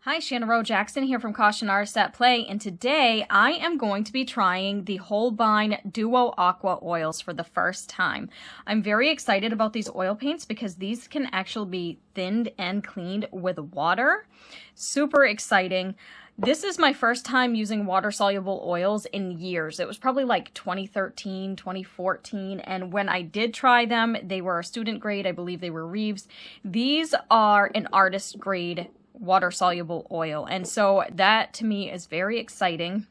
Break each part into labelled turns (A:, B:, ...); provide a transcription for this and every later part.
A: Hi, Shannon Rowe Jackson here from Caution Artists at Play, and today I am going to be trying the Holbein Duo Aqua Oils for the first time. I'm very excited about these oil paints because these can actually be thinned and cleaned with water. Super exciting. This is my first time using water-soluble oils in years. It was probably like 2013, 2014, and when I did try them, they were a student grade. I believe they were Reeves. These are an artist grade water-soluble oil, and so that to me is very exciting.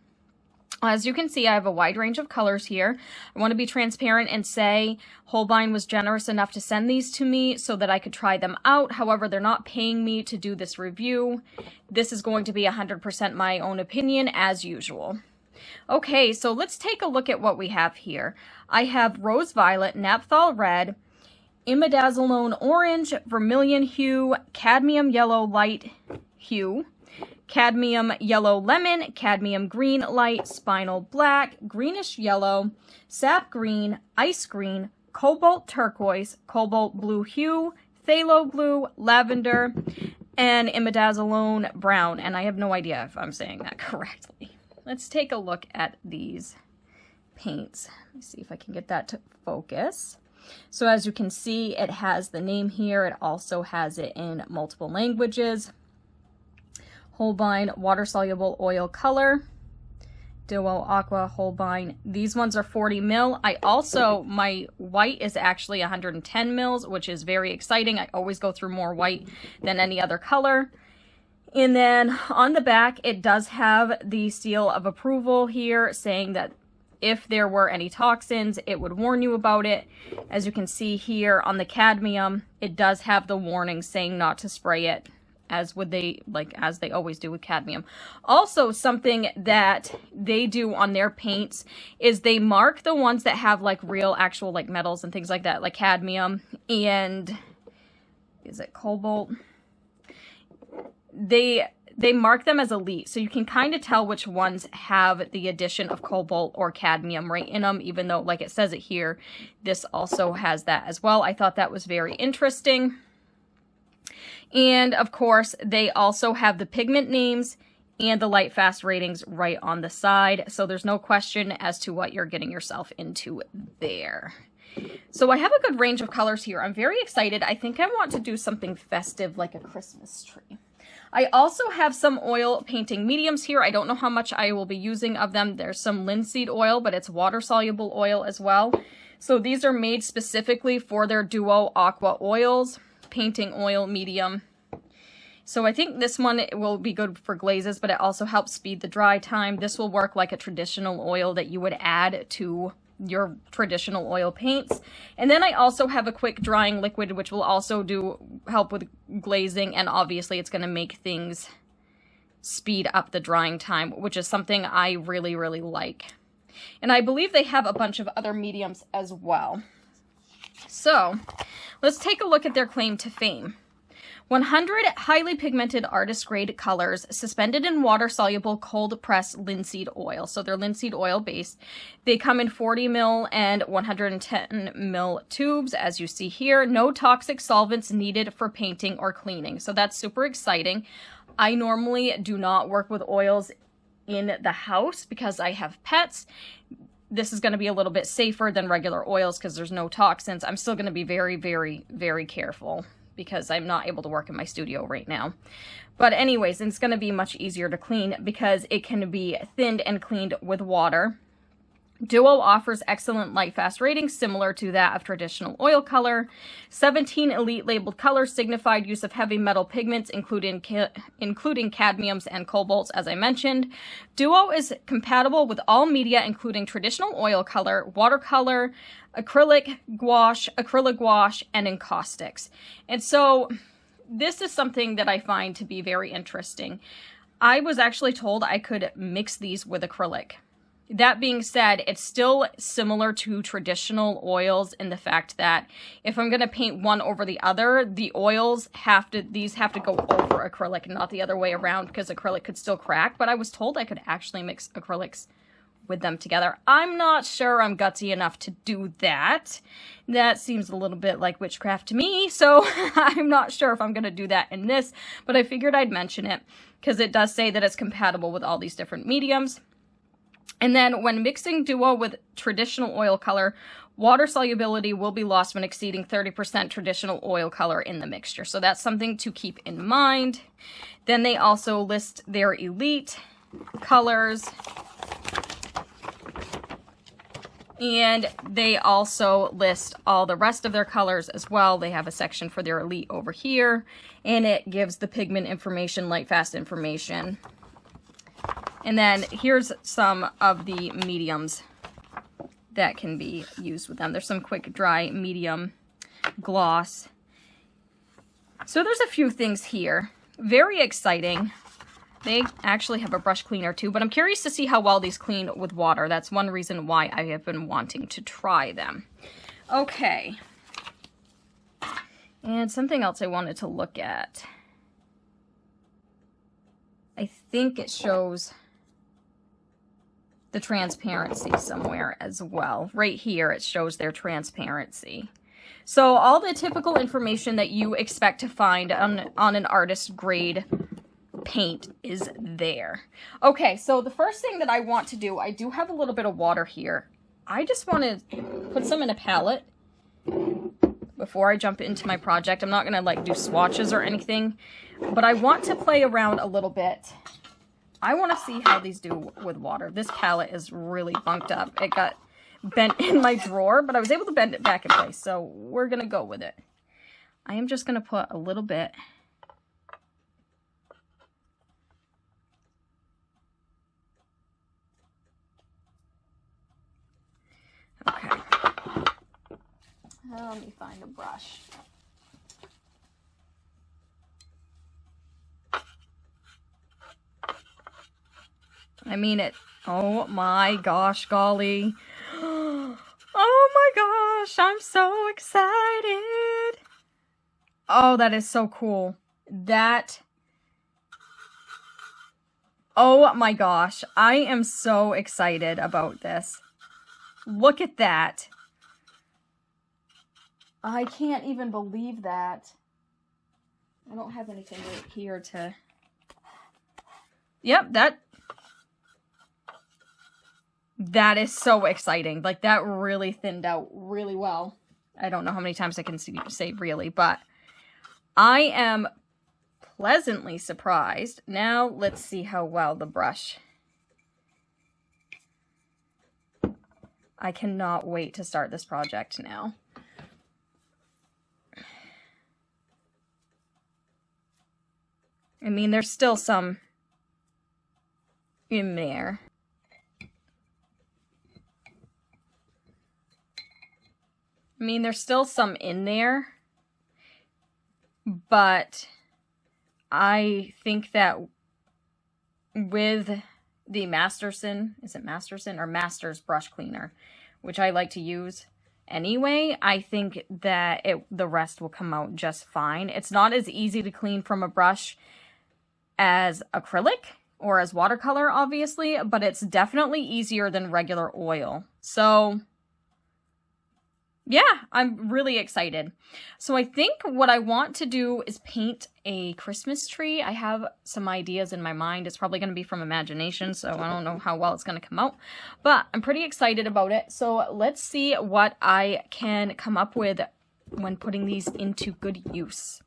A: As you can see, I have a wide range of colors here. I want to be transparent and say Holbein was generous enough to send these to me so that I could try them out. However, they're not paying me to do this review. This is going to be 100% my own opinion as usual. Okay, so let's take a look at what we have here. I have Rose Violet, Naphthol Red, Imidazolone Orange, Vermilion Hue, Cadmium Yellow Light Hue, Cadmium Yellow Lemon, Cadmium Green Light, Spinal Black, Greenish Yellow, Sap Green, Ice Green, Cobalt Turquoise, Cobalt Blue Hue, Phthalo Blue, Lavender, and Imidazolone Brown. And I have no idea if I'm saying that correctly. Let's take a look at these paints. Let me see if I can get that to focus. So as you can see, it has the name here. It also has it in multiple languages. Holbein Water-Soluble Oil Color. Duo Aqua Holbein. These ones are 40 mil. My white is actually 110 mils, which is very exciting. I always go through more white than any other color. And then on the back, it does have the seal of approval here saying that if there were any toxins, it would warn you about it. As you can see here on the cadmium, it does have the warning saying not to spray it, as they always do with cadmium. Also, something that they do on their paints is they mark the ones that have like real actual like metals and things like that, like cadmium and is it cobalt? They mark them as elite, so you can kind of tell which ones have the addition of cobalt or cadmium right in them, even though, like it says it here, this also has that as well. I thought that was very interesting. And, of course, they also have the pigment names and the light fast ratings right on the side, so there's no question as to what you're getting yourself into there. So I have a good range of colors here. I'm very excited. I think I want to do something festive like a Christmas tree. I also have some oil painting mediums here. I don't know how much I will be using of them. There's some linseed oil, but it's water-soluble oil as well. So these are made specifically for their Duo Aqua Oils, painting oil medium. So I think this one will be good for glazes, but it also helps speed the dry time. This will work like a traditional oil that you would add to your traditional oil paints. And then I also have a quick drying liquid, which will also help with glazing, and obviously it's going to make things speed up the drying time, which is something I really, really like. And I believe they have a bunch of other mediums as well. So let's take a look at their claim to fame. 100 highly pigmented artist-grade colors suspended in water-soluble cold-pressed linseed oil. So they're linseed oil-based. They come in 40 ml and 110 ml tubes, as you see here. No toxic solvents needed for painting or cleaning. So that's super exciting. I normally do not work with oils in the house because I have pets. This is going to be a little bit safer than regular oils because there's no toxins. I'm still going to be very, very, very careful, because I'm not able to work in my studio right now. But anyways, it's going to be much easier to clean because it can be thinned and cleaned with water. Duo offers excellent light fast ratings similar to that of traditional oil color. 17 elite labeled colors signified use of heavy metal pigments, including cadmiums and cobalts, as I mentioned. Duo is compatible with all media, including traditional oil color, watercolor, acrylic gouache, and encaustics. And so this is something that I find to be very interesting. I was actually told I could mix these with acrylic. That being said, it's still similar to traditional oils in the fact that if I'm going to paint one over the other, the oils these have to go over acrylic, not the other way around, because acrylic could still crack. But I was told I could actually mix acrylics with them together. I'm not sure I'm gutsy enough to do that. That seems a little bit like witchcraft to me, so I'm not sure if I'm going to do that in this, but I figured I'd mention it because it does say that it's compatible with all these different mediums. And then when mixing Duo with traditional oil color, water solubility will be lost when exceeding 30% traditional oil color in the mixture. So that's something to keep in mind. Then they also list their elite colors. And they also list all the rest of their colors as well. They have a section for their elite over here. And it gives the pigment information, light fast information. And then here's some of the mediums that can be used with them. There's some quick dry, medium, gloss. So there's a few things here. Very exciting. They actually have a brush cleaner too, but I'm curious to see how well these clean with water. That's one reason why I have been wanting to try them. Okay. And something else I wanted to look at. I think it shows the transparency somewhere as well. Right here, it shows their transparency. So all the typical information that you expect to find on an artist grade paint is there. Okay, so the first thing that I want to do, I do have a little bit of water here. I just want to put some in a palette before I jump into my project. I'm not going to like do swatches or anything, but I want to play around a little bit. I want to see how these do with water. This palette is really bunked up. It got bent in my drawer, but I was able to bend it back in place, so we're going to go with it. I am just going to put a little bit. Okay. Let me find a brush. I mean it. Oh my gosh, golly. Oh my gosh, I'm so excited. Oh, that is so cool. Oh my gosh, I am so excited about this. Look at that. I can't even believe that. I don't have anything right here to... Yep, that is so exciting. Like, that really thinned out really well. I don't know how many times I can say really, but I am pleasantly surprised. Now, let's see how well the brush... I cannot wait to start this project now. I mean, there's still some in there. I mean, there's still some in there, but I think that with the Masterson, is it Masterson or Masters brush cleaner, which I like to use anyway, I think that the rest will come out just fine. It's not as easy to clean from a brush as acrylic or as watercolor, obviously, but it's definitely easier than regular oil. So yeah, I'm really excited. So I think what I want to do is paint a Christmas tree. I have some ideas in my mind. It's probably going to be from imagination, so I don't know how well it's going to come out. But I'm pretty excited about it. So let's see what I can come up with when putting these into good use.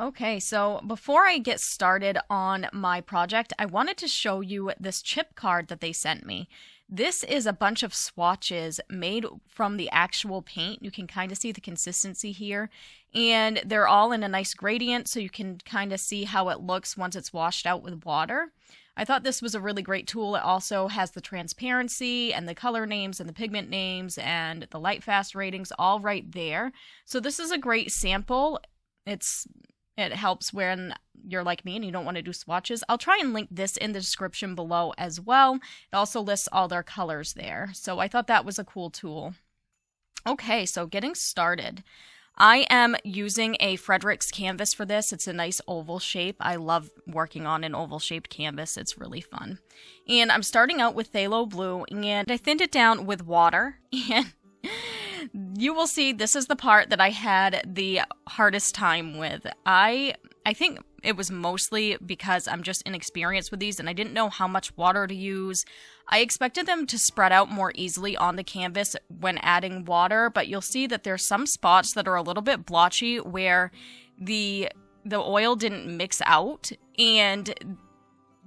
A: Okay, so before I get started on my project, I wanted to show you this chip card that they sent me. This is a bunch of swatches made from the actual paint. You can kind of see the consistency here, and they're all in a nice gradient, so you can kind of see how it looks once it's washed out with water. I thought this was a really great tool. It also has the transparency and the color names and the pigment names and the light fast ratings all right there. So this is a great sample. It helps when you're like me and you don't want to do swatches. I'll try and link this in the description below as well. It also lists all their colors there. So I thought that was a cool tool. Okay, so getting started. I am using a Frederick's canvas for this. It's a nice oval shape. I love working on an oval shaped canvas. It's really fun. And I'm starting out with phthalo blue, and I thinned it down with water. And you will see this is the part that I had the hardest time with. I think it was mostly because I'm just inexperienced with these and I didn't know how much water to use. I expected them to spread out more easily on the canvas when adding water, but you'll see that there's some spots that are a little bit blotchy where the oil didn't mix out, and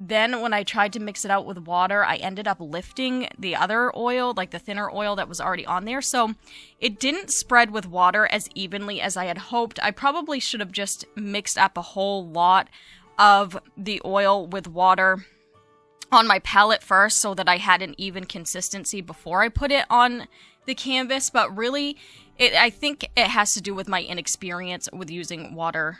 A: then when I tried to mix it out with water, I ended up lifting the other oil, like the thinner oil that was already on there. So it didn't spread with water as evenly as I had hoped. I probably should have just mixed up a whole lot of the oil with water on my palette first so that I had an even consistency before I put it on the canvas. But really, I think it has to do with my inexperience with using water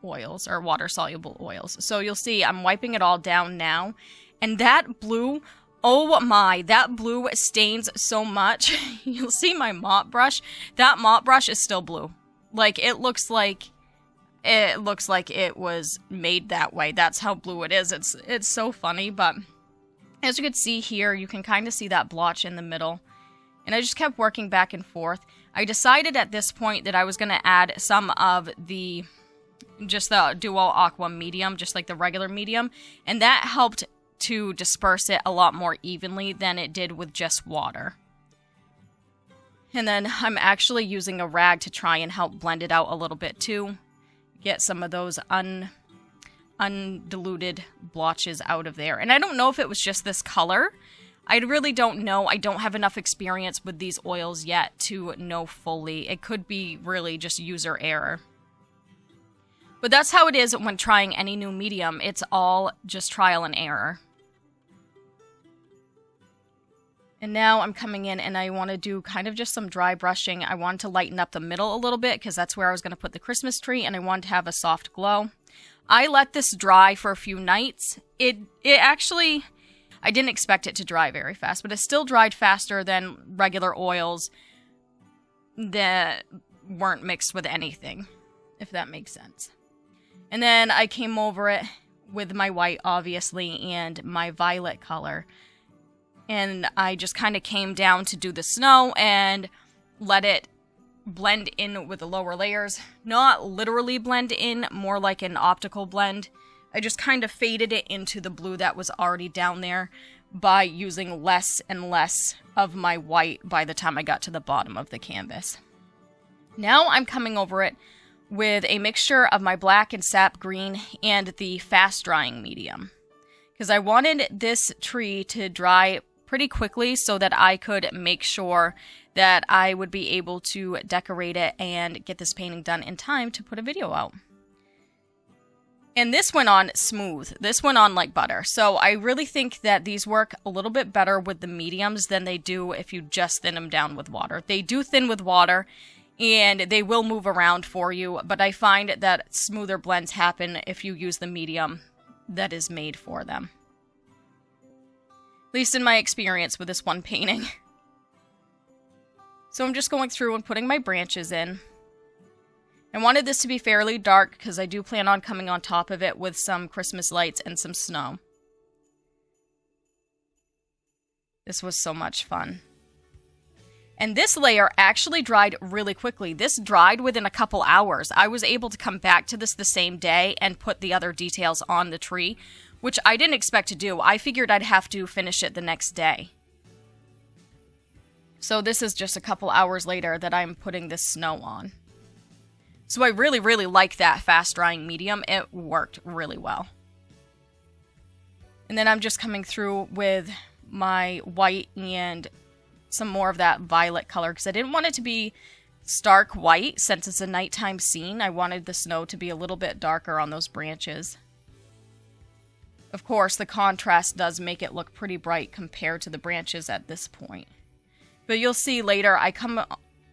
A: oils or water-soluble oils. So you'll see I'm wiping it all down now, and that blue, oh my, that blue stains so much. You'll see my mop brush. That mop brush is still blue. Like, it looks like it was made that way. That's how blue it is. It's so funny, but as you can see here, you can kind of see that blotch in the middle. And I just kept working back and forth. I decided at this point that I was going to add some of just the Duo Aqua medium, just like the regular medium, and that helped to disperse it a lot more evenly than it did with just water. And then I'm actually using a rag to try and help blend it out a little bit too, get some of those undiluted blotches out of there. And I don't know if it was just this color. I really don't know. I don't have enough experience with these oils yet to know fully. It could be really just user error. But that's how it is when trying any new medium. It's all just trial and error. And now I'm coming in and I want to do kind of just some dry brushing. I want to lighten up the middle a little bit because that's where I was going to put the Christmas tree, and I want to have a soft glow. I let this dry for a few nights. It actually, I didn't expect it to dry very fast, but it still dried faster than regular oils that weren't mixed with anything, if that makes sense. And then I came over it with my white, obviously, and my violet color. And I just kind of came down to do the snow and let it blend in with the lower layers. Not literally blend in, more like an optical blend. I just kind of faded it into the blue that was already down there by using less and less of my white by the time I got to the bottom of the canvas. Now I'm coming over it with a mixture of my black and sap green and the fast drying medium, because I wanted this tree to dry pretty quickly so that I could make sure that I would be able to decorate it and get this painting done in time to put a video out. And this went on smooth. This went on like butter. So I really think that these work a little bit better with the mediums than they do if you just thin them down with water. They do thin with water, and they will move around for you, but I find that smoother blends happen if you use the medium that is made for them. At least in my experience with this one painting. So I'm just going through and putting my branches in. I wanted this to be fairly dark because I do plan on coming on top of it with some Christmas lights and some snow. This was so much fun. And this layer actually dried really quickly. This dried within a couple hours. I was able to come back to this the same day and put the other details on the tree, which I didn't expect to do. I figured I'd have to finish it the next day. So this is just a couple hours later that I'm putting this snow on. So I really, really like that fast drying medium. It worked really well. And then I'm just coming through with my white and some more of that violet color because I didn't want it to be stark white since it's a nighttime scene. I wanted the snow to be a little bit darker on those branches. Of course, the contrast does make it look pretty bright compared to the branches at this point. But you'll see later I come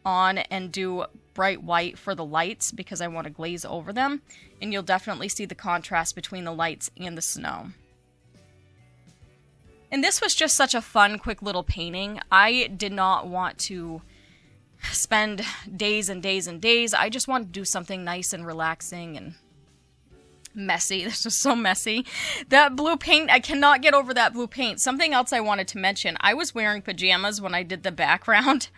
A: on and do bright white for the lights because I want to glaze over them, and you'll definitely see the contrast between the lights and the snow. And this was just such a fun, quick little painting. I did not want to spend days and days and days. I just wanted to do something nice and relaxing and messy. This was so messy. That blue paint, I cannot get over that blue paint. Something else I wanted to mention. I was wearing pajamas when I did the background.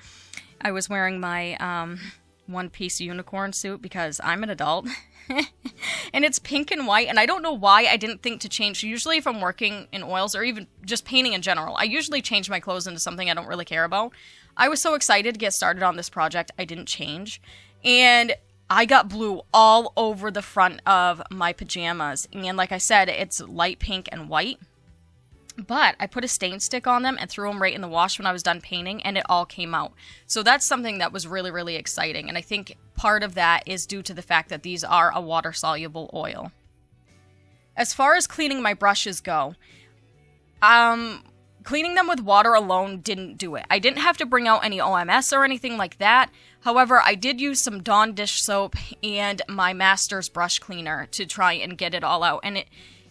A: I was wearing my one-piece unicorn suit because I'm an adult. And it's pink and white, and I don't know why I didn't think to change. Usually if I'm working in oils or even just painting in general, I usually change my clothes into something I don't really care about. I was so excited to get started on this project, I didn't change. And I got blue all over the front of my pajamas. And like I said, it's light pink and white. But I put a stain stick on them and threw them right in the wash when I was done painting, and it all came out. So that's something that was really, really exciting. And I think part of that is due to the fact that these are a water-soluble oil. As far as cleaning my brushes go, cleaning them with water alone didn't do it. I didn't have to bring out any OMS or anything like that. However, I did use some Dawn dish soap and my Masters brush cleaner to try and get it all out. And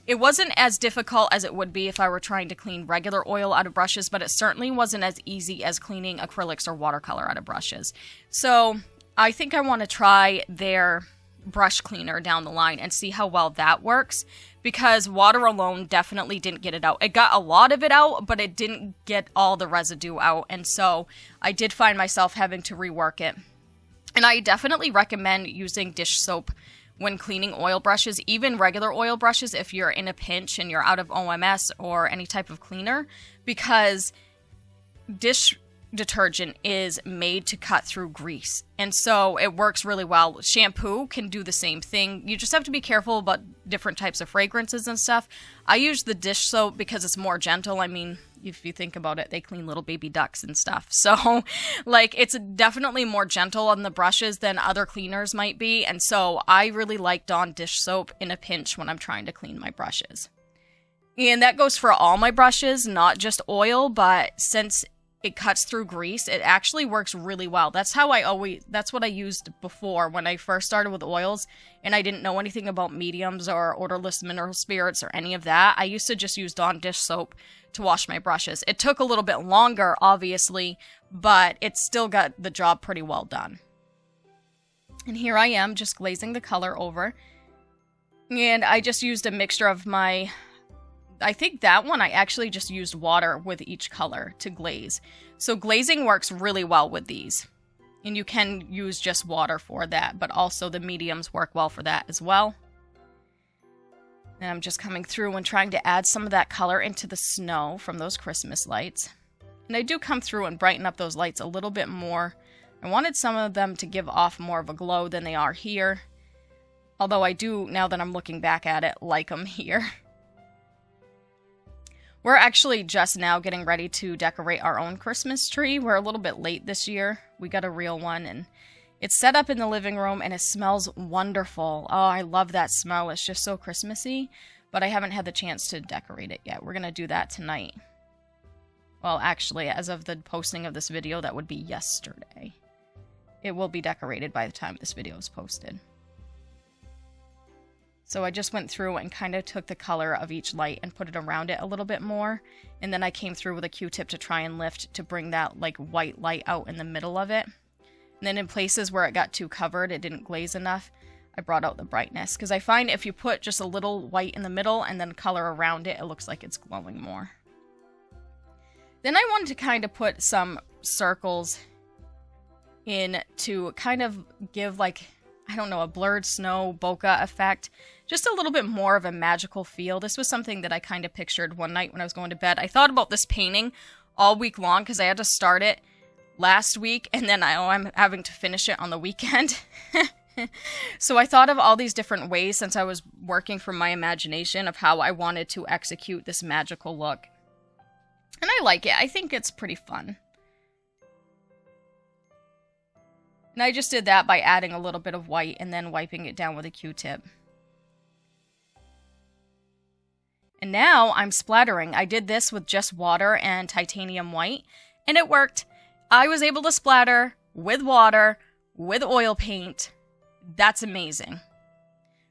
A: it wasn't as difficult as it would be if I were trying to clean regular oil out of brushes, but it certainly wasn't as easy as cleaning acrylics or watercolor out of brushes. So I think I want to try their brush cleaner down the line and see how well that works, because water alone definitely didn't get it out. It got a lot of it out, but it didn't get all the residue out, and so I did find myself having to rework it. And I definitely recommend using dish soap when cleaning oil brushes, even regular oil brushes, if you're in a pinch and you're out of OMS or any type of cleaner, because dish detergent is made to cut through grease, and so it works really well. Shampoo can do the same thing. You just have to be careful about different types of fragrances and stuff. I use the dish soap because it's more gentle. I mean, if you think about it, they clean little baby ducks and stuff. So, like, it's definitely more gentle on the brushes than other cleaners might be, and so I really like Dawn dish soap in a pinch when I'm trying to clean my brushes. And that goes for all my brushes, not just oil, but since it cuts through grease, it actually works really well. That's what I used before when I first started with oils and I didn't know anything about mediums or odorless mineral spirits or any of that. I used to just use Dawn dish soap to wash my brushes. It took a little bit longer, obviously, but it still got the job pretty well done. And here I am just glazing the color over. And I just used a mixture of I think that one I actually just used water with each color to glaze. So glazing works really well with these. And you can use just water for that, but also the mediums work well for that as well. And I'm just coming through and trying to add some of that color into the snow from those Christmas lights. And I do come through and brighten up those lights a little bit more. I wanted some of them to give off more of a glow than they are here. Although I do, now that I'm looking back at it, like them here. We're actually just now getting ready to decorate our own Christmas tree. We're a little bit late this year. We got a real one, and it's set up in the living room, and it smells wonderful. Oh, I love that smell. It's just so Christmassy, but I haven't had the chance to decorate it yet. We're going to do that tonight. Well, actually, as of the posting of this video, that would be yesterday. It will be decorated by the time this video is posted. So I just went through and kind of took the color of each light and put it around it a little bit more. And then I came through with a Q-tip to try and lift to bring that like white light out in the middle of it. And then in places where it got too covered, it didn't glaze enough, I brought out the brightness. Because I find if you put just a little white in the middle and then color around it, it looks like it's glowing more. Then I wanted to kind of put some circles in to kind of give like, I don't know, a blurred snow bokeh effect. Just a little bit more of a magical feel. This was something that I kind of pictured one night when I was going to bed. I thought about this painting all week long because I had to start it last week, and then I'm having to finish it on the weekend. So I thought of all these different ways since I was working from my imagination of how I wanted to execute this magical look. And I like it. I think it's pretty fun. And I just did that by adding a little bit of white and then wiping it down with a Q-tip. And now I'm splattering. I did this with just water and titanium white, and it worked. I was able to splatter with water, with oil paint. That's amazing.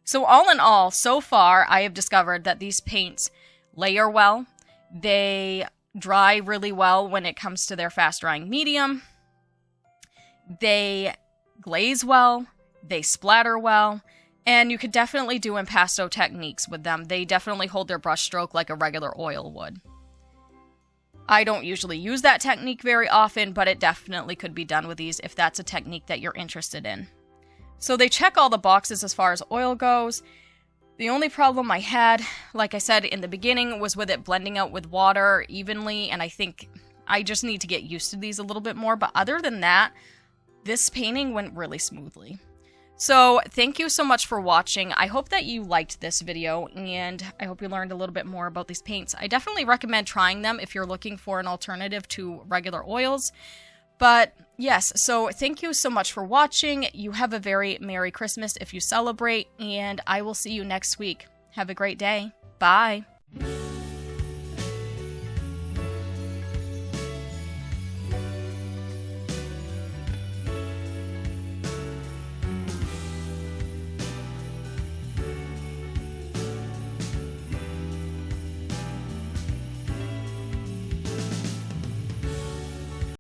A: So all in all, so far, I have discovered that these paints layer well. They dry really well when it comes to their fast drying medium. They glaze well, they splatter well, and you could definitely do impasto techniques with them. They definitely hold their brush stroke like a regular oil would. I don't usually use that technique very often, but it definitely could be done with these if that's a technique that you're interested in. So they check all the boxes as far as oil goes. The only problem I had, like I said in the beginning, was with it blending out with water evenly, and I think I just need to get used to these a little bit more. But other than that, this painting went really smoothly. So thank you so much for watching. I hope that you liked this video, and I hope you learned a little bit more about these paints. I definitely recommend trying them if you're looking for an alternative to regular oils. But yes, so thank you so much for watching. You have a very Merry Christmas if you celebrate, and I will see you next week. Have a great day. Bye.